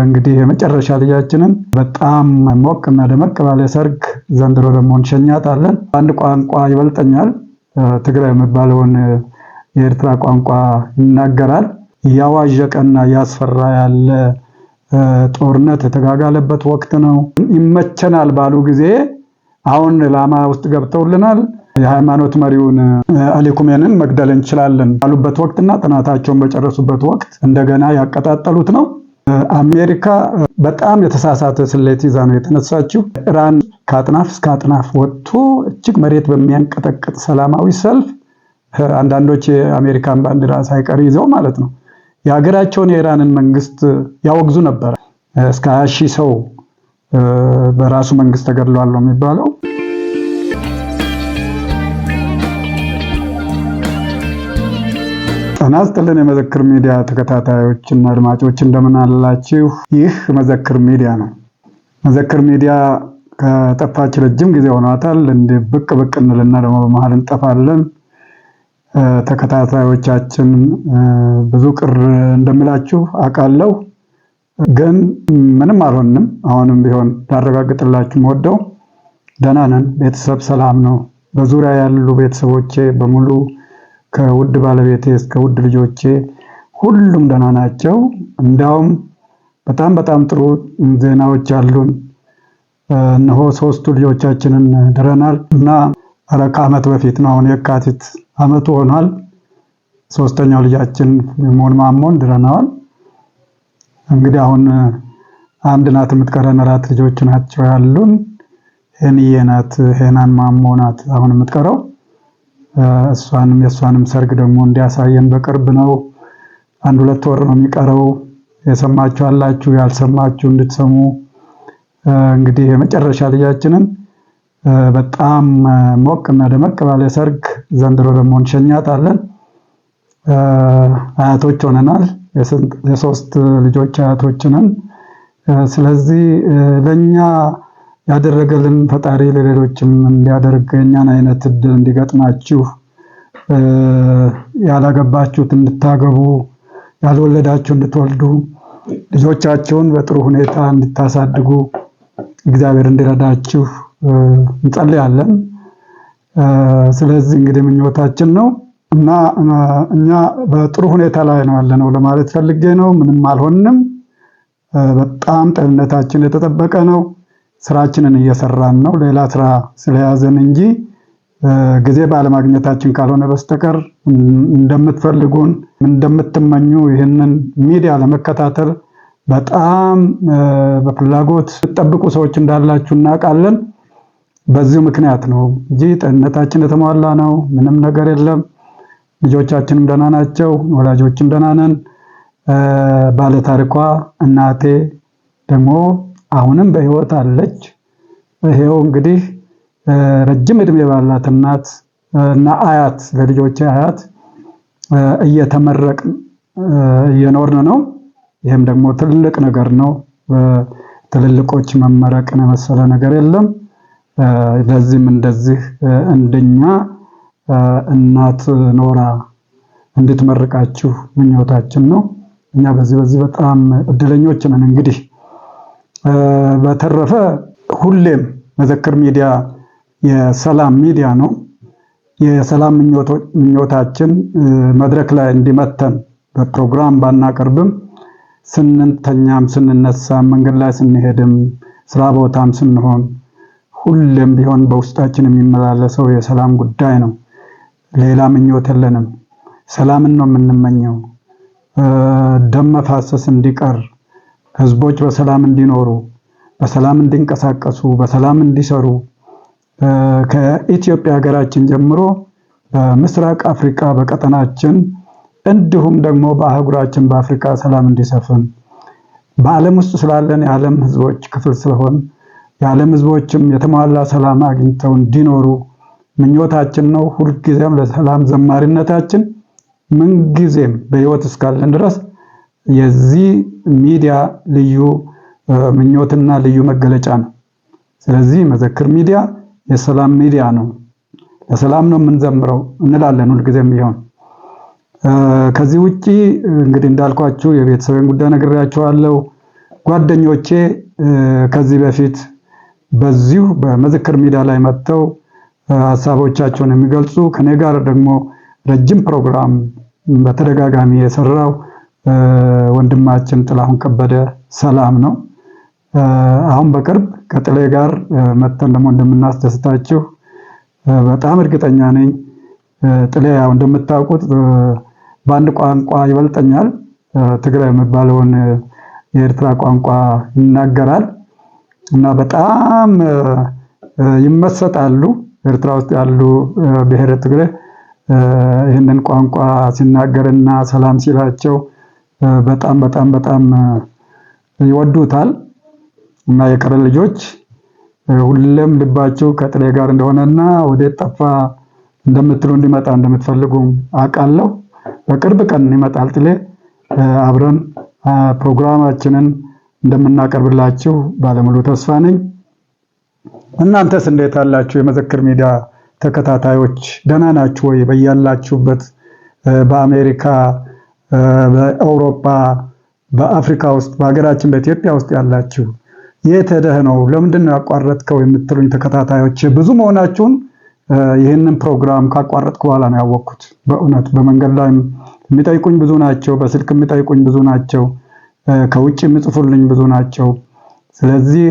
እንግዲህ የመጨረሻ ልጃችንን በጣም ሞቅና ደመቅ ባለ ሰርግ ዘንድሮ ደግሞ እንሸኛታለን። አንድ ቋንቋ ይበልጠኛል፣ ትግራይ የሚባለውን የኤርትራ ቋንቋ ይናገራል። ያዋዠቀና ያስፈራ ያለ ጦርነት የተጋጋለበት ወቅት ነው። ይመቸናል ባሉ ጊዜ አሁን ላማ ውስጥ ገብተውልናል። የሃይማኖት መሪውን አሊ ኩሜንን መግደል እንችላለን ባሉበት ወቅትና ጥናታቸውን በጨረሱበት ወቅት እንደገና ያቀጣጠሉት ነው። አሜሪካ በጣም የተሳሳተ ስሌት ይዛ ነው የተነሳችው። ኢራን ከአጥናፍ እስከ አጥናፍ ወጥቶ እጅግ መሬት በሚያንቀጠቅጥ ሰላማዊ ሰልፍ አንዳንዶች የአሜሪካን ባንዲራ ሳይቀር ይዘው ማለት ነው የሀገራቸውን የኢራንን መንግስት ያወግዙ ነበር። እስከ 20,000 ሰው በራሱ መንግስት ተገድሏል ነው የሚባለው። ጤና ይስጥልን የመዘክር ሚዲያ ተከታታዮችና አድማጮች እንደምን አላችሁ? ይህ መዘክር ሚዲያ ነው። መዘክር ሚዲያ ከጠፋች ረጅም ጊዜ ሆኗታል። እንደ ብቅ እንልና ደግሞ በመሃል እንጠፋለን። ተከታታዮቻችን ብዙ ቅር እንደምላችሁ አውቃለሁ፣ ግን ምንም አልሆንም። አሁንም ቢሆን ላረጋግጥላችሁ የምወደው ደህና ነን። ቤተሰብ ሰላም ነው። በዙሪያ ያሉ ቤተሰቦቼ በሙሉ ከውድ ባለቤቴ እስከ ውድ ልጆቼ ሁሉም ደህና ናቸው። እንዳውም በጣም ጥሩ ዜናዎች አሉን። እነሆ 3ቱ ልጆቻችንን ድረናል እና ከዓመት በፊት ነው፣ አሁን የካቲት ዓመቱ ሆኗል። 3ኛው ልጃችን ሞን ማሞን ድረናል። እንግዲህ አሁን አንድ ናት የምትቀረን፣ 4 ልጆች ናቸው ያሉን። ሄንዬ ናት፣ ሄናን ማሞ ናት አሁን የምትቀረው። የእሷንም ሰርግ ደግሞ እንዲያሳየን በቅርብ ነው። 1-2 ወር ነው የሚቀረው። የሰማችሁ አላችሁ፣ ያልሰማችሁ እንድትሰሙ። እንግዲህ የመጨረሻ ልጃችንን በጣም ሞቅና ደመቅ ባለ ሰርግ ዘንድሮ ደግሞ እንሸኛታለን። አያቶች ሆነናል። የ3 ልጆች አያቶች ነን። ስለዚህ ለኛ ያደረገልን ፈጣሪ ለሌሎችም እንዲያደርግ የኛን አይነት እድል እንዲገጥማችሁ፣ ያላገባችሁት እንድታገቡ፣ ያልወለዳችሁ እንድትወልዱ፣ ልጆቻችሁን በጥሩ ሁኔታ እንድታሳድጉ እግዚአብሔር እንዲረዳችሁ እንጸልያለን። ስለዚህ እንግዲህ ምኞታችን ነው እና እኛ በጥሩ ሁኔታ ላይ ነው ያለነው ለማለት ፈልጌ ነው። ምንም አልሆንም። በጣም ጤንነታችን የተጠበቀ ነው። ስራችንን እየሰራን ነው። ሌላ ስራ ስለያዘን እንጂ ጊዜ ባለማግኘታችን ካልሆነ በስተቀር እንደምትፈልጉን እንደምትመኙ ይህንን ሚዲያ ለመከታተል በጣም በፍላጎት ተጠብቁ ሰዎች እንዳላችሁ እናውቃለን። በዚህ ምክንያት ነው እንጂ ጤንነታችን የተሟላ ነው። ምንም ነገር የለም። ልጆቻችንም ደህና ናቸው። ወላጆችም ደህና ነን። ባለታሪኳ እናቴ ደግሞ አሁንም በህይወት አለች። ይሄው እንግዲህ ረጅም እድሜ ባላት እናት እና አያት ለልጆቼ አያት እየተመረቅን እየኖርን ነው። ይሄም ደግሞ ትልቅ ነገር ነው። ትልልቆች መመረቅን የመሰለ ነገር የለም። ለዚህም እንደዚህ እንደኛ እናት ኖራ እንድትመርቃችሁ ምኞታችን ነው። እኛ በዚህ በጣም እድለኞች ነን። እንግዲህ በተረፈ ሁሌም መዘክር ሚዲያ የሰላም ሚዲያ ነው። የሰላም ምኞታችን መድረክ ላይ እንዲመተን በፕሮግራም ባናቀርብም ስንተኛም ስንነሳም መንገድ ላይ ስንሄድም ስራ ቦታም ስንሆን ሁሌም ቢሆን በውስጣችን የሚመላለሰው የሰላም ጉዳይ ነው። ሌላ ምኞት የለንም። ሰላምን ነው የምንመኘው። ደም መፋሰስ እንዲቀር፣ ህዝቦች በሰላም እንዲኖሩ፣ በሰላም እንዲንቀሳቀሱ፣ በሰላም እንዲሰሩ ከኢትዮጵያ ሀገራችን ጀምሮ በምስራቅ አፍሪካ በቀጠናችን እንዲሁም ደግሞ በአህጉራችን በአፍሪካ ሰላም እንዲሰፍን በዓለም ውስጥ ስላለን የዓለም ህዝቦች ክፍል ስለሆን የዓለም ህዝቦችም የተሟላ ሰላም አግኝተው እንዲኖሩ ምኞታችን ነው። ሁልጊዜም ለሰላም ዘማሪነታችን ምንጊዜም በህይወት እስካለን ድረስ የዚህ ሚዲያ ልዩ ምኞትና ልዩ መገለጫ ነው። ስለዚህ መዘክር ሚዲያ የሰላም ሚዲያ ነው። ለሰላም ነው የምንዘምረው እንላለን ሁልጊዜም ቢሆን። ከዚህ ውጪ እንግዲህ እንዳልኳችሁ የቤተሰብን ጉዳይ ነግሬያችኋለሁ። ጓደኞቼ ከዚህ በፊት በዚሁ በመዝክር ሚዲያ ላይ መጥተው ሐሳቦቻቸውን የሚገልጹ ከኔ ጋር ደግሞ ረጅም ፕሮግራም በተደጋጋሚ የሰራው ወንድማችን ጥላሁን ከበደ ሰላም ነው። አሁን በቅርብ ከጥሌ ጋር መተን ደግሞ እንደምናስደስታችሁ በጣም እርግጠኛ ነኝ። ጥሌ ያው እንደምታውቁት በአንድ ቋንቋ ይበልጠኛል። ትግራይ የሚባለውን የኤርትራ ቋንቋ ይናገራል እና በጣም ይመሰጣሉ። ኤርትራ ውስጥ ያሉ ብሔረ ትግሬ ይህንን ቋንቋ ሲናገርና ሰላም ሲላቸው በጣም በጣም በጣም ይወዱታል እና የቀረ ልጆች ሁሉም ልባቸው ከጥሌ ጋር እንደሆነና ወዴት ጠፋ እንደምትሉ እንዲመጣ እንደምትፈልጉ አውቃለሁ። በቅርብ ቀን ይመጣል ጥሌ። አብረን ፕሮግራማችንን እንደምናቀርብላችሁ ባለሙሉ ተስፋ ነኝ። እናንተስ እንዴት አላችሁ? የመዘክር ሚዲያ ተከታታዮች ደህና ናችሁ ወይ? በያላችሁበት በአሜሪካ፣ በአውሮፓ፣ በአፍሪካ ውስጥ በሀገራችን በኢትዮጵያ ውስጥ ያላችሁ የት ሄደህ ነው ለምንድን ነው ያቋረጥከው የምትሉኝ ተከታታዮች ብዙ መሆናችሁን ይህንን ፕሮግራም ካቋረጥኩ በኋላ ነው ያወቅኩት። በእውነት በመንገድ ላይ የሚጠይቁኝ ብዙ ናቸው፣ በስልክ የሚጠይቁኝ ብዙ ናቸው፣ ከውጭ የሚጽፉልኝ ብዙ ናቸው። ስለዚህ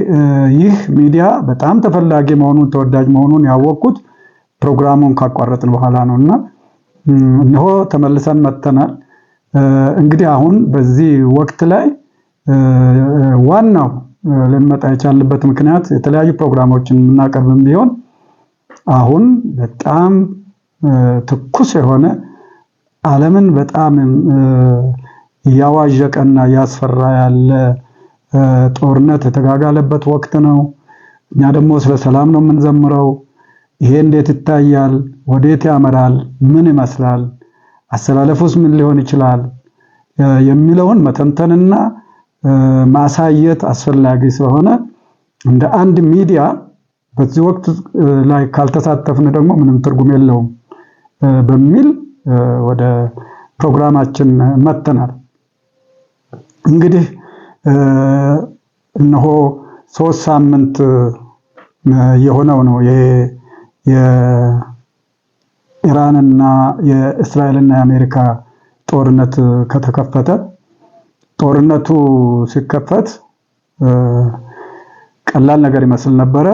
ይህ ሚዲያ በጣም ተፈላጊ መሆኑን ተወዳጅ መሆኑን ያወቅኩት ፕሮግራሙን ካቋረጥን በኋላ ነውና እነሆ ተመልሰን መጥተናል። እንግዲህ አሁን በዚህ ወቅት ላይ ዋናው ልንመጣ የቻልንበት ምክንያት የተለያዩ ፕሮግራሞችን የምናቀርብም ቢሆን አሁን በጣም ትኩስ የሆነ ዓለምን በጣም ያዋዠቀና ያስፈራ ያለ ጦርነት የተጋጋለበት ወቅት ነው። እኛ ደግሞ ስለ ሰላም ነው የምንዘምረው። ይሄ እንዴት ይታያል? ወዴት ያመራል? ምን ይመስላል? አሰላለፉስ ምን ሊሆን ይችላል? የሚለውን መተንተንና ማሳየት አስፈላጊ ስለሆነ እንደ አንድ ሚዲያ በዚህ ወቅት ላይ ካልተሳተፍን ደግሞ ምንም ትርጉም የለውም በሚል ወደ ፕሮግራማችን መጥተናል። እንግዲህ እነሆ 3 ሳምንት የሆነው ነው የኢራንና የእስራኤልና የአሜሪካ ጦርነት ከተከፈተ። ጦርነቱ ሲከፈት ቀላል ነገር ይመስል ነበረ።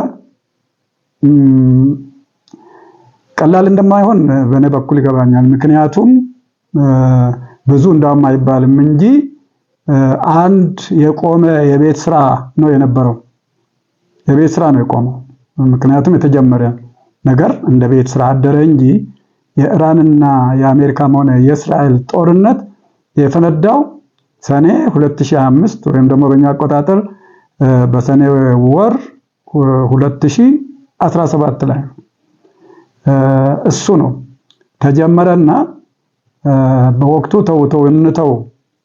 ቀላል እንደማይሆን በእኔ በኩል ይገባኛል። ምክንያቱም ብዙ እንዳውም አይባልም እንጂ አንድ የቆመ የቤት ስራ ነው የነበረው። የቤት ስራ ነው የቆመው። ምክንያቱም የተጀመረ ነገር እንደ ቤት ስራ አደረ እንጂ የኢራንና የአሜሪካም ሆነ የእስራኤል ጦርነት የፈነዳው ሰኔ 2005 ወይም ደግሞ በእኛ አቆጣጠር በሰኔ ወር 2017 ላይ እሱ ነው ተጀመረና በወቅቱ ተውተው እንተው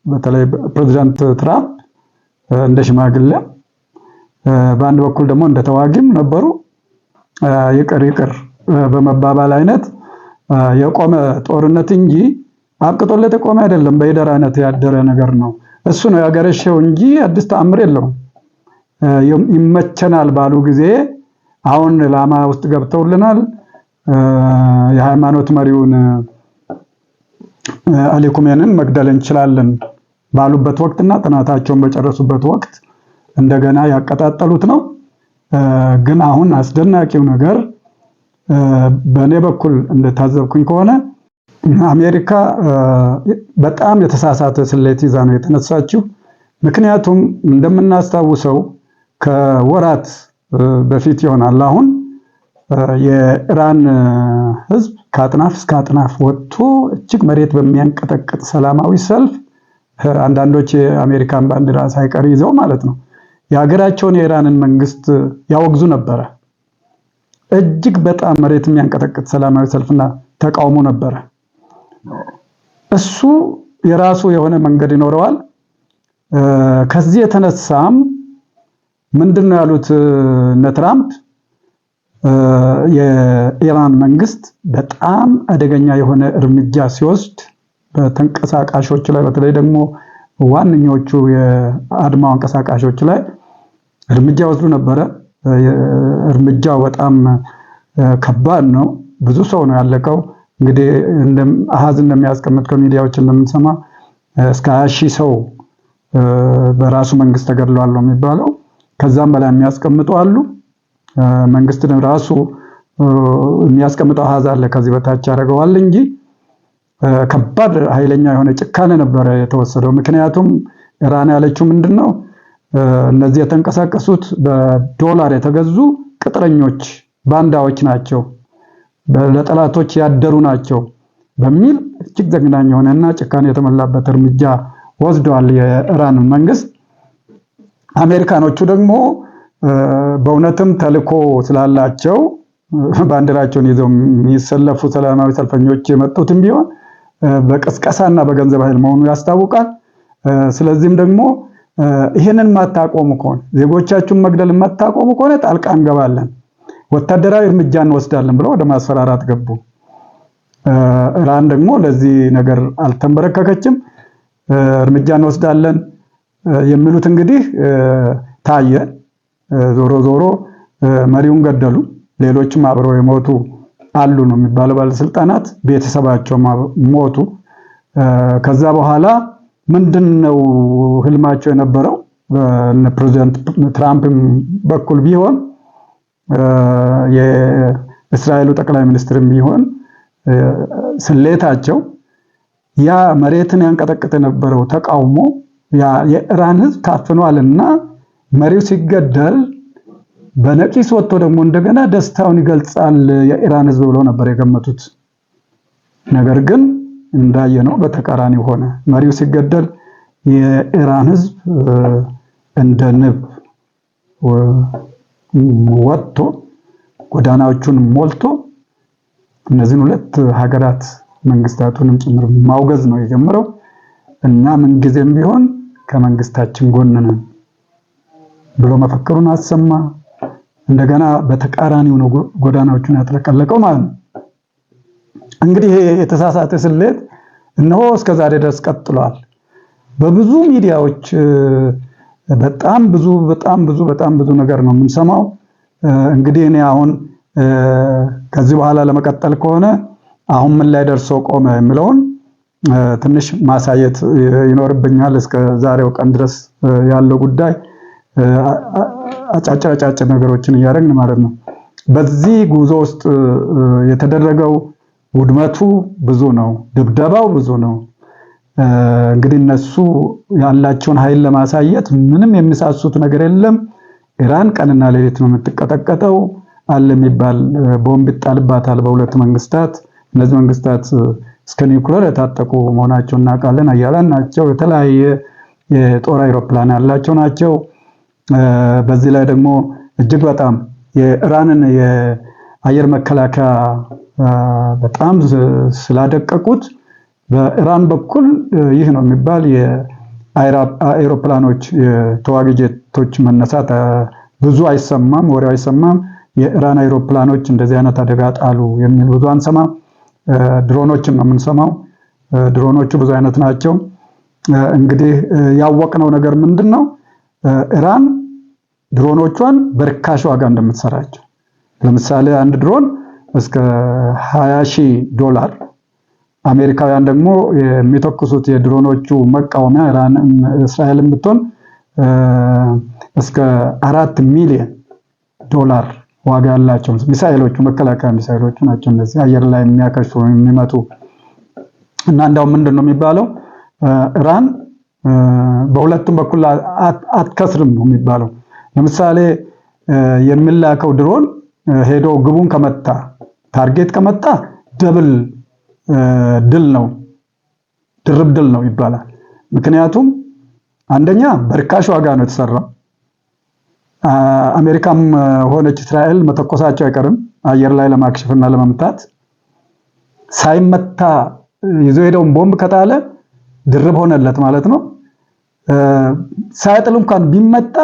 በተለይ ፕሬዝዳንት ትራምፕ እንደ ሽማግሌ በአንድ በኩል ደግሞ እንደ ተዋጊም ነበሩ። ይቅር በመባባል አይነት የቆመ ጦርነት እንጂ አብቅቶለት የቆመ አይደለም። በሂደር አይነት ያደረ ነገር ነው። እሱ ነው ያገረሸው እንጂ አዲስ ተአምር የለውም። ይመቸናል ባሉ ጊዜ አሁን ላማ ውስጥ ገብተውልናል። የሃይማኖት መሪውን አሊ ኩሜንን መግደል እንችላለን ባሉበት ወቅትና ጥናታቸውን በጨረሱበት ወቅት እንደገና ያቀጣጠሉት ነው። ግን አሁን አስደናቂው ነገር በእኔ በኩል እንደታዘብኩኝ ከሆነ አሜሪካ በጣም የተሳሳተ ስሌት ይዛ ነው የተነሳችው። ምክንያቱም እንደምናስታውሰው ከወራት በፊት ይሆናል አሁን የኢራን ህዝብ ከአጥናፍ እስከ አጥናፍ ወጥቶ እጅግ መሬት በሚያንቀጠቅጥ ሰላማዊ ሰልፍ አንዳንዶች የአሜሪካን ባንዲራ ሳይቀር ይዘው ማለት ነው የሀገራቸውን የኢራንን መንግስት ያወግዙ ነበረ። እጅግ በጣም መሬት የሚያንቀጠቅጥ ሰላማዊ ሰልፍና ተቃውሞ ነበረ። እሱ የራሱ የሆነ መንገድ ይኖረዋል። ከዚህ የተነሳም ምንድነው ያሉት እነ ትራምፕ የኢራን መንግስት በጣም አደገኛ የሆነ እርምጃ ሲወስድ በተንቀሳቃሾች ላይ በተለይ ደግሞ ዋነኞቹ የአድማው አንቀሳቃሾች ላይ እርምጃ ወስዱ ነበረ። እርምጃው በጣም ከባድ ነው። ብዙ ሰው ነው ያለቀው። እንግዲህ አሃዝ እንደሚያስቀምጥ ከሚዲያዎች እንደምንሰማ እስከ 20,000 ሰው በራሱ መንግስት ተገድሏል ነው የሚባለው። ከዛም በላይ የሚያስቀምጡ አሉ። መንግስት ራሱ የሚያስቀምጠው አሃዝ አለ ከዚህ በታች ያደርገዋል እንጂ ከባድ ኃይለኛ የሆነ ጭካኔ ነበረ የተወሰደው። ምክንያቱም ኢራን ያለችው ምንድነው እነዚህ የተንቀሳቀሱት በዶላር የተገዙ ቅጥረኞች ባንዳዎች ናቸው፣ ለጠላቶች ያደሩ ናቸው በሚል እጅግ ዘግናኝ የሆነና ጭካኔ የተሞላበት እርምጃ ወስደዋል የኢራን መንግስት። አሜሪካኖቹ ደግሞ በእውነትም ተልዕኮ ስላላቸው ባንዲራቸውን ይዘው የሚሰለፉ ሰላማዊ ሰልፈኞች የመጡትም ቢሆን በቅስቀሳና በገንዘብ ኃይል መሆኑ ያስታውቃል። ስለዚህም ደግሞ ይሄንን ማታቆሙ ከሆነ ዜጎቻችሁን መግደል ማታቆሙ ከሆነ ጣልቃ እንገባለን፣ ወታደራዊ እርምጃ እንወስዳለን ብለው ወደ ማስፈራራት ገቡ። ኢራን ደግሞ ለዚህ ነገር አልተንበረከከችም። እርምጃ እንወስዳለን የሚሉት እንግዲህ ታየ። ዞሮ ዞሮ መሪውን ገደሉ። ሌሎችም አብረው የሞቱ አሉ ነው የሚባለው። ባለስልጣናት ቤተሰባቸው ሞቱ። ከዛ በኋላ ምንድነው ህልማቸው የነበረው? ፕሬዝዳንት ትራምፕ በኩል ቢሆን የእስራኤሉ ጠቅላይ ሚኒስትርም ቢሆን ስሌታቸው ያ መሬትን ያንቀጠቅጥ የነበረው ተቃውሞ የኢራን ህዝብ ታፍኗልና መሪው ሲገደል በነቂስ ወጥቶ ደግሞ እንደገና ደስታውን ይገልጻል የኢራን ህዝብ ብለው ነበር የገመቱት። ነገር ግን እንዳየነው በተቃራኒ ሆነ። መሪው ሲገደል የኢራን ህዝብ እንደ ንብ ወጥቶ ጎዳናዎቹን ሞልቶ እነዚህን ሁለት ሀገራት መንግስታቱንም ጭምር ማውገዝ ነው የጀመረው። እና ምን ጊዜም ቢሆን ከመንግስታችን ጎን ነን ብሎ መፈክሩን አሰማ። እንደገና በተቃራኒው ነው ጎዳናዎቹን ያጥለቀለቀው ማለት ነው። እንግዲህ የተሳሳተ ስሌት እነሆ እስከዛሬ ድረስ ቀጥሏል። በብዙ ሚዲያዎች በጣም ብዙ ነገር ነው የምንሰማው። እንግዲህ እኔ አሁን ከዚህ በኋላ ለመቀጠል ከሆነ አሁን ምን ላይ ደርሶ ቆመ የሚለውን ትንሽ ማሳየት ይኖርብኛል። እስከ ዛሬው ቀን ድረስ ያለው ጉዳይ አጫጭር ነገሮችን እያደረግን ማለት ነው። በዚህ ጉዞ ውስጥ የተደረገው ውድመቱ ብዙ ነው፣ ድብደባው ብዙ ነው። እንግዲህ እነሱ ያላቸውን ኃይል ለማሳየት ምንም የሚሳሱት ነገር የለም። ኢራን ቀንና ሌሊት ነው የምትቀጠቀጠው። አለ የሚባል ቦምብ ይጣልባታል በሁለት መንግስታት። እነዚህ መንግስታት እስከ ኒውክሌር የታጠቁ መሆናቸውን እናውቃለን። አያላን ናቸው። የተለያየ የጦር አይሮፕላን ያላቸው ናቸው። በዚህ ላይ ደግሞ እጅግ በጣም የኢራንን የአየር መከላከያ በጣም ስላደቀቁት በኢራን በኩል ይህ ነው የሚባል የአይሮፕላኖች የተዋጊ ጄቶች መነሳት ብዙ አይሰማም፣ ወሬው አይሰማም። የኢራን አይሮፕላኖች እንደዚህ አይነት አደጋ ጣሉ የሚል ብዙ አንሰማም። ድሮኖችን ነው የምንሰማው። ድሮኖቹ ብዙ አይነት ናቸው። እንግዲህ ያወቅነው ነገር ምንድነው? ኢራን ድሮኖቿን በርካሽ ዋጋ እንደምትሰራቸው። ለምሳሌ አንድ ድሮን እስከ $20,000፣ አሜሪካውያን ደግሞ የሚተኩሱት የድሮኖቹ መቃወሚያ እስራኤልን ብትሆን እስከ $4 ሚሊዮን ዋጋ ያላቸው ሚሳኤሎቹ፣ መከላከያ ሚሳኤሎቹ ናቸው እነዚህ አየር ላይ የሚያከሽፉ የሚመጡ። እና እንዳው ምንድነው የሚባለው ኢራን በሁለቱም በኩል አትከስርም ነው የሚባለው። ለምሳሌ የሚላከው ድሮን ሄዶ ግቡን ከመታ፣ ታርጌት ከመታ ደብል ድል ነው፣ ድርብ ድል ነው ይባላል። ምክንያቱም አንደኛ በርካሽ ዋጋ ነው የተሰራው። አሜሪካም ሆነች እስራኤል መተኮሳቸው አይቀርም አየር ላይ ለማክሸፍና ለመምታት። ሳይመታ ይዞ ሄደውን ቦምብ ከጣለ ድርብ ሆነለት ማለት ነው። ሳይጥል እንኳን ቢመታ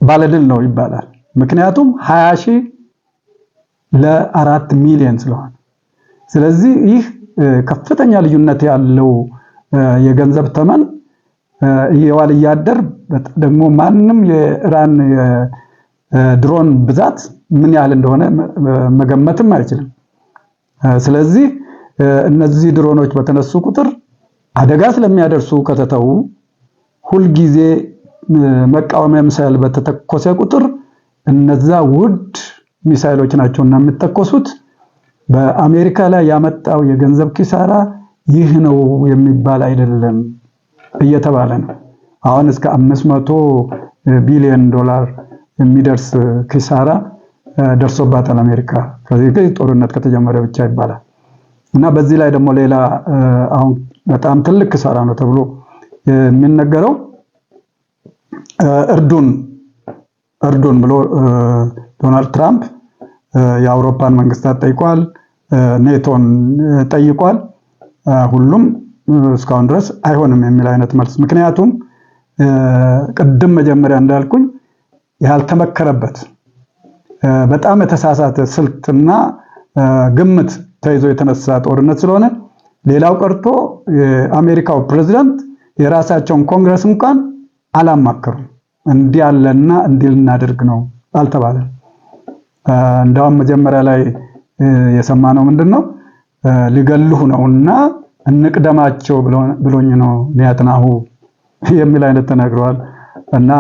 ባለድል ነው ይባላል። ምክንያቱም 20,000 ለ4 ሚሊዮን ስለሆነ። ስለዚህ ይህ ከፍተኛ ልዩነት ያለው የገንዘብ ተመን እየዋለ እያደር ደግሞ ማንም የኢራን ድሮን ብዛት ምን ያህል እንደሆነ መገመትም አይችልም። ስለዚህ እነዚህ ድሮኖች በተነሱ ቁጥር አደጋ ስለሚያደርሱ ከተተው ሁልጊዜ መቃወሚያ ሚሳኤል በተተኮሰ ቁጥር እነዛ ውድ ሚሳኤሎች ናቸውና የሚተኮሱት በአሜሪካ ላይ ያመጣው የገንዘብ ኪሳራ ይህ ነው የሚባል አይደለም እየተባለ ነው። አሁን እስከ 500 ቢሊዮን ዶላር የሚደርስ ኪሳራ ደርሶባታል አሜሪካ ከዚህ ጦርነት ከተጀመረ ብቻ ይባላል። እና በዚህ ላይ ደግሞ ሌላ አሁን በጣም ትልቅ ኪሳራ ነው ተብሎ የሚነገረው እርዱን ብሎ ዶናልድ ትራምፕ የአውሮፓን መንግስታት ጠይቋል፣ ኔቶን ጠይቋል። ሁሉም እስካሁን ድረስ አይሆንም የሚል አይነት መልስ። ምክንያቱም ቅድም መጀመሪያ እንዳልኩኝ ያልተመከረበት በጣም የተሳሳተ ስልትና ግምት ተይዞ የተነሳ ጦርነት ስለሆነ ሌላው ቀርቶ የአሜሪካው ፕሬዝዳንት የራሳቸውን ኮንግረስ እንኳን አላማከሩም። እንዲህ ያለና እንዲህ ልናደርግ ነው አልተባለም። እንደውም መጀመሪያ ላይ የሰማነው ምንድነው ሊገሉህ ነውና እንቅደማቸው ብሎኝ ነው ኔታንያሁ የሚል አይነት ተናግረዋል። እና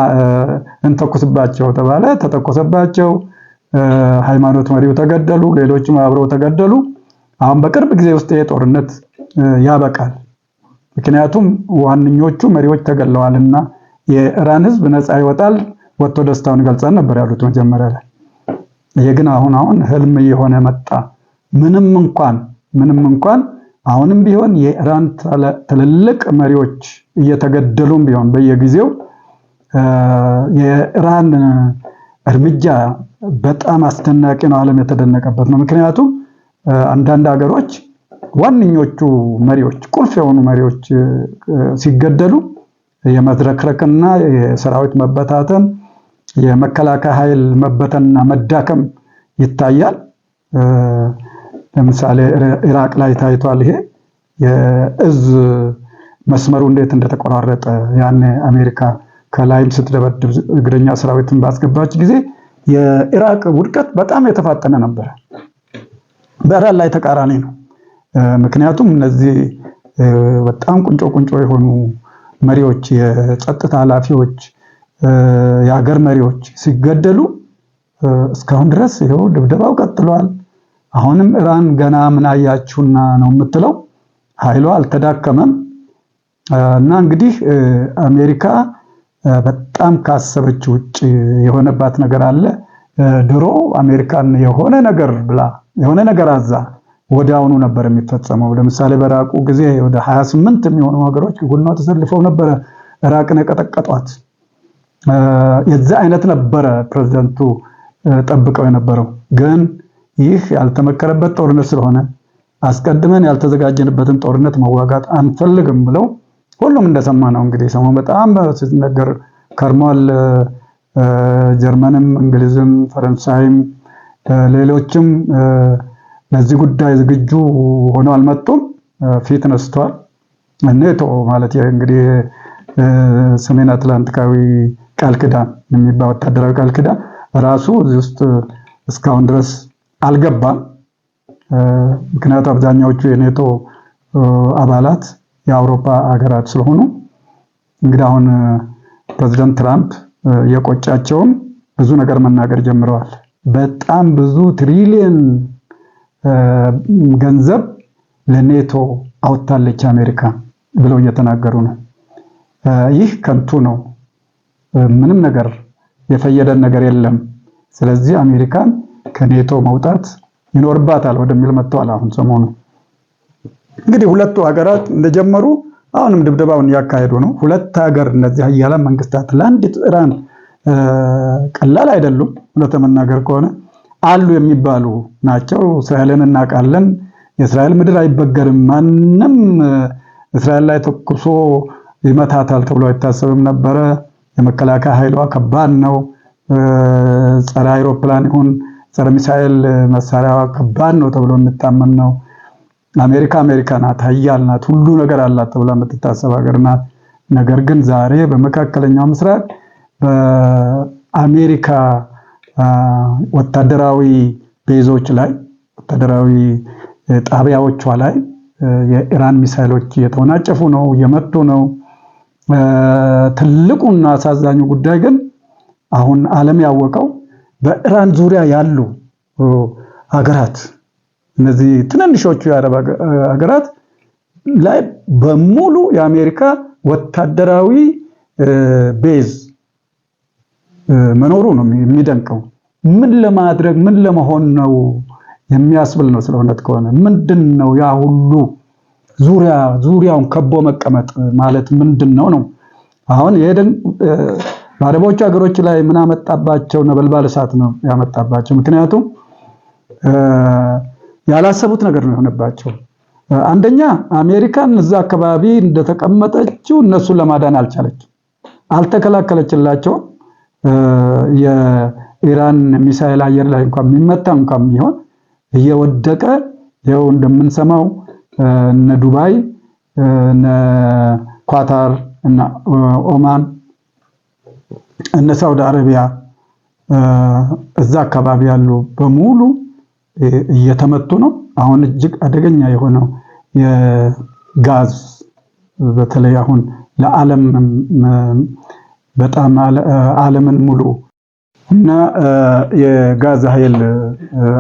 እንተኩስባቸው ተባለ፣ ተተኮሰባቸው። ሃይማኖት መሪው ተገደሉ፣ ሌሎችም አብረው ተገደሉ። አሁን በቅርብ ጊዜ ውስጥ የጦርነት ያበቃል። ምክንያቱም ዋንኞቹ መሪዎች ተገለዋልና የኢራን ህዝብ ነፃ ይወጣል፣ ወጥቶ ደስታውን ይገልጻል ነበር ያሉት መጀመሪያ ላይ። ይሄ ግን አሁን ህልም እየሆነ መጣ። ምንም እንኳን አሁንም ቢሆን የኢራን ትልልቅ መሪዎች እየተገደሉም ቢሆን በየጊዜው የኢራን እርምጃ በጣም አስደናቂ ነው፣ ዓለም የተደነቀበት ነው። ምክንያቱም አንዳንድ ሀገሮች ዋንኞቹ መሪዎች ቁልፍ የሆኑ መሪዎች ሲገደሉ የመዝረክረክና የሰራዊት መበታተን የመከላከያ ኃይል መበተንና መዳከም ይታያል። ለምሳሌ ኢራቅ ላይ ታይቷል። ይሄ የእዝ መስመሩ እንዴት እንደተቆራረጠ ያኔ አሜሪካ ከላይም ስትደበድብ እግረኛ ሰራዊትን ባስገባች ጊዜ የኢራቅ ውድቀት በጣም የተፋጠነ ነበር። በኢራን ላይ ተቃራኒ ነው። ምክንያቱም እነዚህ በጣም ቁንጮ የሆኑ መሪዎች፣ የጸጥታ ኃላፊዎች፣ የሀገር መሪዎች ሲገደሉ እስካሁን ድረስ ይሄው ድብደባው ቀጥሏል። አሁንም ኢራን ገና ምን አያችሁና ነው የምትለው፣ ኃይሏ አልተዳከመም። እና እንግዲህ አሜሪካ በጣም ካሰበች ውጭ የሆነባት ነገር አለ። ድሮ አሜሪካን የሆነ ነገር ብላ የሆነ ነገር አዛ ወዲያውኑ ነበር የሚፈጸመው። ለምሳሌ በኢራቁ ጊዜ ወደ 28 የሚሆኑ ሀገሮች ጎኗ ተሰልፈው ነበር ኢራቅን የቀጠቀጧት። የዛ አይነት ነበረ ፕሬዝዳንቱ ጠብቀው የነበረው። ግን ይህ ያልተመከረበት ጦርነት ስለሆነ አስቀድመን ያልተዘጋጀንበትን ጦርነት መዋጋት አንፈልግም ብለው ሁሉም እንደሰማ ነው እንግዲህ ሰሞኑን በጣም ሲነገር ከርሟል። ጀርመንም፣ እንግሊዝም፣ ፈረንሳይም ሌሎችም ለዚህ ጉዳይ ዝግጁ ሆነው አልመጡም፣ ፊት ነስተዋል። ኔቶ ማለት እንግዲህ ሰሜን አትላንቲካዊ ቃል ኪዳን የሚባል ወታደራዊ ቃል ኪዳን ራሱ እዚህ ውስጥ እስካሁን ድረስ አልገባም። ምክንያቱም አብዛኛዎቹ የኔቶ አባላት የአውሮፓ ሀገራት ስለሆኑ እንግዲህ አሁን ፕሬዝዳንት ትራምፕ የቆጫቸውም ብዙ ነገር መናገር ጀምረዋል። በጣም ብዙ ትሪሊየን ገንዘብ ለኔቶ አውጥታለች አሜሪካ ብለው እየተናገሩ ነው። ይህ ከንቱ ነው፣ ምንም ነገር የፈየደን ነገር የለም። ስለዚህ አሜሪካን ከኔቶ መውጣት ይኖርባታል ወደሚል መጥተዋል። አሁን ሰሞኑ እንግዲህ ሁለቱ ሀገራት እንደጀመሩ አሁንም ድብደባውን ያካሄዱ ነው። ሁለት ሀገር እነዚህ ኃያላን መንግስታት ለአንዲት ኢራን ቀላል አይደሉም። ለተመናገር ከሆነ አሉ የሚባሉ ናቸው። እስራኤልን እናውቃለን። የእስራኤል ምድር አይበገርም። ማንም እስራኤል ላይ ተኩሶ ይመታታል ተብሎ አይታሰብም ነበረ። የመከላከያ ኃይሏ ከባድ ነው። ጸረ አይሮፕላን ይሁን ጸረ ሚሳኤል መሳሪያዋ ከባድ ነው ተብሎ የሚታመን ነው። አሜሪካ ናት፣ ኃያል ናት፣ ሁሉ ነገር አላት ተብላ የምትታሰብ ሀገር ናት። ነገር ግን ዛሬ በመካከለኛው ምስራቅ በአሜሪካ ወታደራዊ ቤዞች ላይ ወታደራዊ ጣቢያዎቿ ላይ የኢራን ሚሳኤሎች እየተወናጨፉ ነው፣ እየመቱ ነው። ትልቁና አሳዛኙ ጉዳይ ግን አሁን ዓለም ያወቀው በኢራን ዙሪያ ያሉ ሀገራት እነዚህ ትንንሾቹ የአረብ ሀገራት ላይ በሙሉ የአሜሪካ ወታደራዊ ቤዝ መኖሩ ነው የሚደንቀው። ምን ለማድረግ ምን ለመሆን ነው የሚያስብል ነው። ስለሆነት ከሆነ ምንድነው ያ ሁሉ ዙሪያውን ከቦ መቀመጥ ማለት ምንድነው ነው? አሁን ይሄን በአረቦቹ ሀገሮች ላይ ምን አመጣባቸው? ነበልባል እሳት ነው ያመጣባቸው። ምክንያቱም ያላሰቡት ነገር ነው የሆነባቸው። አንደኛ አሜሪካን እዛ አካባቢ እንደተቀመጠችው እነሱን ለማዳን አልተከላከለችላቸው። የኢራን ሚሳኤል አየር ላይ እንኳን የሚመታ እንኳን ቢሆን እየወደቀ ይኸው እንደምንሰማው እነ ዱባይ፣ እነ ኳታር እና ኦማን፣ እነ ሳውዲ አረቢያ እዛ አካባቢ ያሉ በሙሉ እየተመቱ ነው። አሁን እጅግ አደገኛ የሆነው የጋዝ በተለይ አሁን ለዓለም በጣም ዓለምን ሙሉ እና የጋዝ ኃይል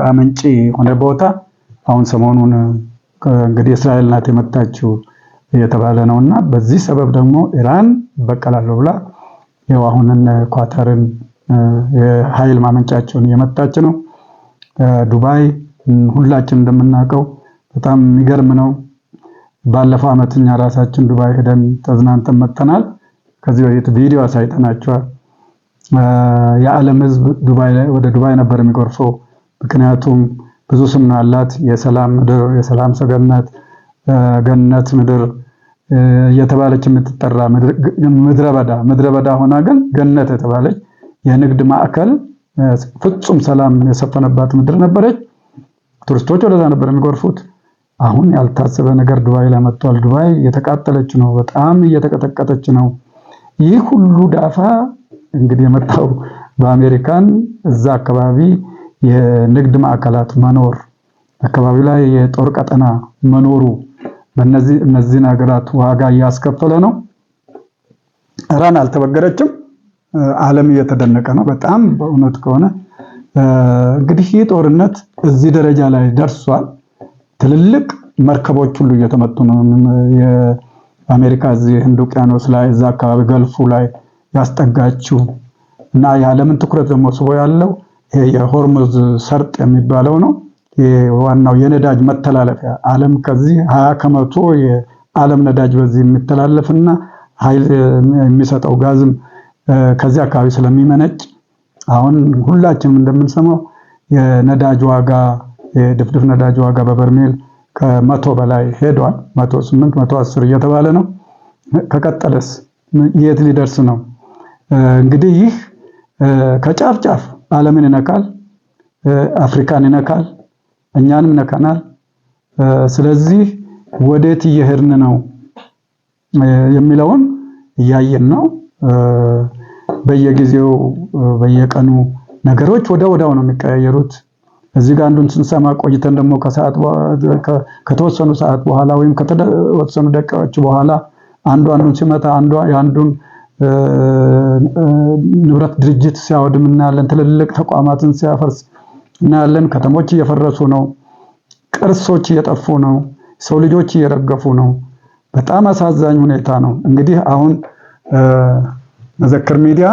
አመንጪ ሆነ ቦታ አሁን ሰሞኑን እንግዲህ እስራኤል ናት የመታችው እየተባለ ነውና በዚህ ሰበብ ደግሞ ኢራን በቀላለሁ ብላ ያው አሁን ኳታርን የኃይል ማመንጫቸውን እየመታች ነው። ዱባይ ሁላችን እንደምናውቀው በጣም የሚገርም ነው። ባለፈው ዓመት እኛ ራሳችን ዱባይ ሄደን ተዝናንተን መጥተናል። ከዚህ በፊት ቪዲዮ አሳይተናቸዋል። የዓለም ሕዝብ ወደ ዱባይ ነበር የሚጎርፈው። ምክንያቱም ብዙ ስም ነው ያላት፣ የሰላም ምድር፣ የሰላም ሰገነት፣ ገነት ምድር እየተባለች የምትጠራ ምድረ በዳ ሆና ግን ገነት የተባለች የንግድ ማዕከል ፍጹም ሰላም የሰፈነባት ምድር ነበረች። ቱሪስቶች ወደዛ ነበር የሚጎርፉት። አሁን ያልታሰበ ነገር ዱባይ ላይ መጥቷል። ዱባይ እየተቃጠለች ነው፣ በጣም እየተቀጠቀጠች ነው። ይህ ሁሉ ዳፋ እንግዲህ የመጣው በአሜሪካን እዛ አካባቢ የንግድ ማዕከላት መኖር፣ አካባቢ ላይ የጦር ቀጠና መኖሩ እነዚህን ሀገራት ዋጋ እያስከፈለ ነው። ኢራን አልተበገረችም። ዓለም እየተደነቀ ነው በጣም በእውነት ከሆነ እንግዲህ ይህ ጦርነት እዚህ ደረጃ ላይ ደርሷል። ትልልቅ መርከቦች ሁሉ እየተመቱ ነው። የአሜሪካ እዚህ ህንድ ውቅያኖስ ላይ እዛ አካባቢ ገልፉ ላይ ያስጠጋችው እና የዓለምን ትኩረት ደግሞ ስቦ ያለው የሆርሙዝ ሰርጥ የሚባለው ነው። ዋናው የነዳጅ መተላለፊያ ዓለም ከዚህ 20% የዓለም ነዳጅ በዚህ የሚተላለፍና ኃይል የሚሰጠው ጋዝም ከዚህ አካባቢ ስለሚመነጭ አሁን ሁላችንም እንደምንሰማው የነዳጅ ዋጋ የድፍድፍ ነዳጅ ዋጋ በበርሜል ከ100 በላይ ሄዷል። 108 110 እየተባለ ነው። ከቀጠለስ የት ሊደርስ ነው? እንግዲህ ይህ ከጫፍ ጫፍ ዓለምን ይነካል፣ አፍሪካን ይነካል፣ እኛንም ይነካናል። ስለዚህ ወዴት እየሄድን ነው የሚለውን እያየን ነው። በየጊዜው በየቀኑ ነገሮች ወዲያው ነው የሚቀያየሩት። እዚህ ጋር አንዱን ስንሰማ ቆይተን ደግሞ ከተወሰኑ ሰዓት በኋላ ወይም ከተወሰኑ ደቂቃዎች በኋላ አንዱን ሲመታ የአንዱን ንብረት ድርጅት ሲያወድም እናያለን። ትልልቅ ተቋማትን ሲያፈርስ እናያለን። ከተሞች እየፈረሱ ነው። ቅርሶች እየጠፉ ነው። ሰው ልጆች እየረገፉ ነው። በጣም አሳዛኝ ሁኔታ ነው። እንግዲህ አሁን መዘክር ሚዲያ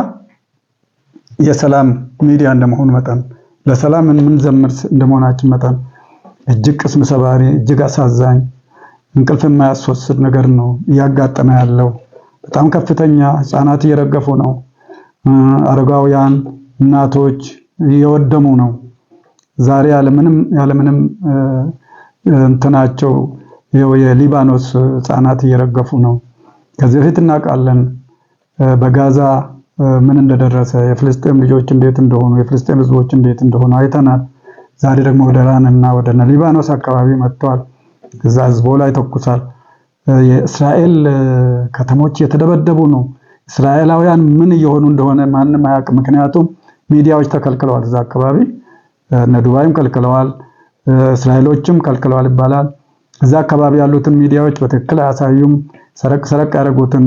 የሰላም ሚዲያ እንደመሆኑ መጠን ለሰላም የምንዘምር እንደመሆናችን መጠን እጅግ ቅስም ሰባሪ፣ እጅግ አሳዛኝ፣ እንቅልፍ የማያስወስድ ነገር ነው እያጋጠመ ያለው። በጣም ከፍተኛ ህፃናት እየረገፉ ነው። አረጋውያን እናቶች እየወደሙ ነው። ዛሬ ያለምንም እንትናቸው የሊባኖስ ህፃናት እየረገፉ ነው። ከዚህ በፊት እናውቃለን በጋዛ ምን እንደደረሰ፣ የፍልስጤም ልጆች እንዴት እንደሆኑ፣ የፍልስጤም ህዝቦች እንዴት እንደሆኑ አይተናል። ዛሬ ደግሞ ወደ ኢራን እና ወደ ሊባኖስ አካባቢ መጥተዋል። እዛ ህዝቦ ላይ ተኩሳል። የእስራኤል ከተሞች የተደበደቡ ነው። እስራኤላውያን ምን እየሆኑ እንደሆነ ማንም አያውቅም። ምክንያቱም ሚዲያዎች ተከልክለዋል። እዛ አካባቢ እነ ዱባይም ከልክለዋል፣ እስራኤሎችም ከልክለዋል ይባላል። እዛ አካባቢ ያሉትን ሚዲያዎች በትክክል አያሳዩም። ሰረቅ ያደረጉትን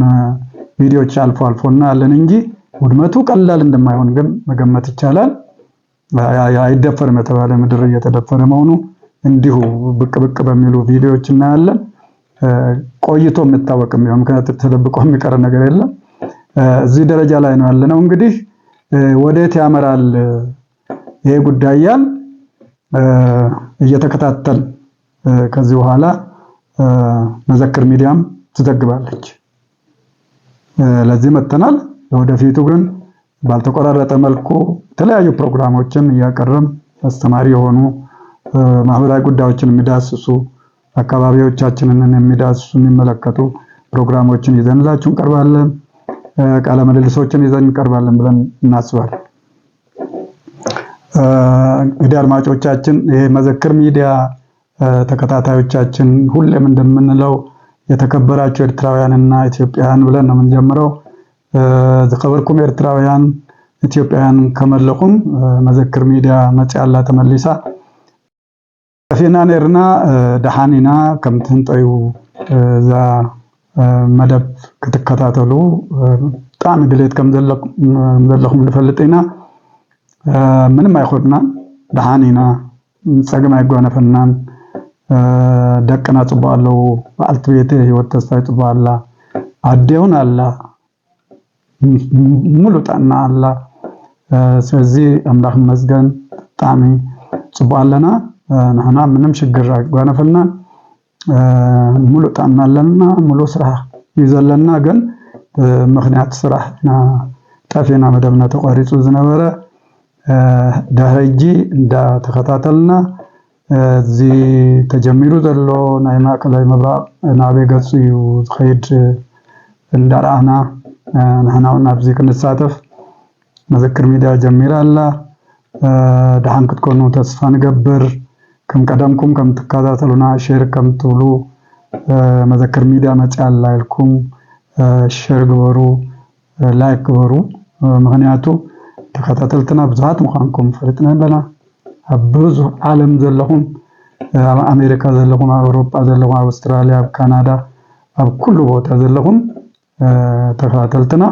ቪዲዮዎች አልፎ አልፎና አለን እንጂ ውድመቱ ቀላል እንደማይሆን ግን መገመት ይቻላል። አይደፈርም የተባለ ምድር እየተደፈረ መሆኑ እንዲሁ ብቅ ብቅ በሚሉ ቪዲዮዎች እናያለን። ቆይቶ የሚታወቅም ነው፣ ምክንያቱም ተደብቆ የሚቀር ነገር የለም። እዚህ ደረጃ ላይ ነው ያለነው። እንግዲህ ወዴት ያመራል ይሄ ጉዳያን እየተከታተል ከዚህ በኋላ መዘክር ሚዲያም ትዘግባለች። ለዚህ መተናል። ወደፊቱ ግን ባልተቆራረጠ መልኩ የተለያዩ ፕሮግራሞችን እያቀረም አስተማሪ የሆኑ ማህበራዊ ጉዳዮችን የሚዳስሱ አካባቢዎቻችንን የሚዳስሱ የሚመለከቱ ፕሮግራሞችን ይዘንላችሁ እንቀርባለን። ቃለ ምልልሶችን ይዘን እንቀርባለን ብለን እናስባለን። እንግዲህ አድማጮቻችን ይሄ መዘክር ሚዲያ ተከታታዮቻችን ሁሌም እንደምንለው የተከበራችሁ ኤርትራውያንና ኢትዮጵያውያን ብለን ነው የምንጀምረው። ዝኸበርኩም ኤርትራውያን ኢትዮጵያውያን ከመለኹም መዘክር ሚዲያ መጽያላ ተመሊሳ ከፊና ነርና ደሃኒና ከምትንጠዩ ዛ መደብ ክትከታተሉ ጣም ድሌት ከምዘለኹም ንፈልጥና ምንም አይኾድና ደሃኒና ፀገም አይጓነፈናን ደቅና ጽባው አለው በአልት ቤት ህይወት ተስፋ ጽባው አላ አዴውን አላ ሙሉ ጣና አላ ስለዚህ አምላክ መስገን ጣሚ ጽባው አለና ናና ምንም ችግር አይጓነፈና ሙሉ ጣና አለና ሙሉ ስራ ይዘለና ግን ምክንያት ስራና ጣፊና መደብና ተቋሪጹ ዝነበረ ዳህጂ እንዳ ተከታተልና እዚ ተጀሚሩ ዘሎ ናይ ማዕከላዊ ምብራቅ ናበይ ገጹ እዩ ዝኸይድ እንዳራና ንሕናውን ኣብዚ ክንሳተፍ መዘክር ሚድያ ጀሚራ ኣላ ደሓን ክትኮኑ ተስፋ ንገብር ከም ቀደምኩም ከም ትከታተሉና ሼር ከም ትብሉ መዘክር ሚድያ መጽያላ ኢልኩም ሼር ግበሩ ላይክ ግበሩ ምክንያቱ ተከታተልትና ብዙሃት ምዃንኩም ፈለጥና ኣለና ኣብ ብዙሕ ዓለም ዘለኹም ኣብ ኣሜሪካ ዘለኹም ኣብ ኣውሮፓ ዘለኹም ኣብ ኣውስትራልያ ኣብ ካናዳ ኣብ ኩሉ ቦታ ዘለኹም ተከታተልትና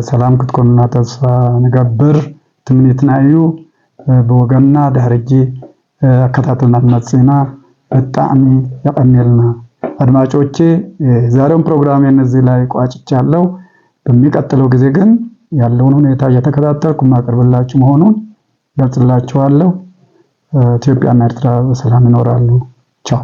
ሰላም ክትኮኑና ተስፋ ንገብር ትምኒትና እዩ ብወገንና ድሕርጂ አከታተልና መጽና በጣም ያቀነልና አድማጮቼ ዛሬውን ፕሮግራሜን እዚህ ላይ ቋጭቻለሁ። በሚቀጥለው ጊዜ ግን ያለውን ሁኔታ እየተከታተልኩ ማቀርብላችሁ መሆኑን ገልጽላችኋለሁ። ኢትዮጵያና ኤርትራ በሰላም ይኖራሉ። ቻው።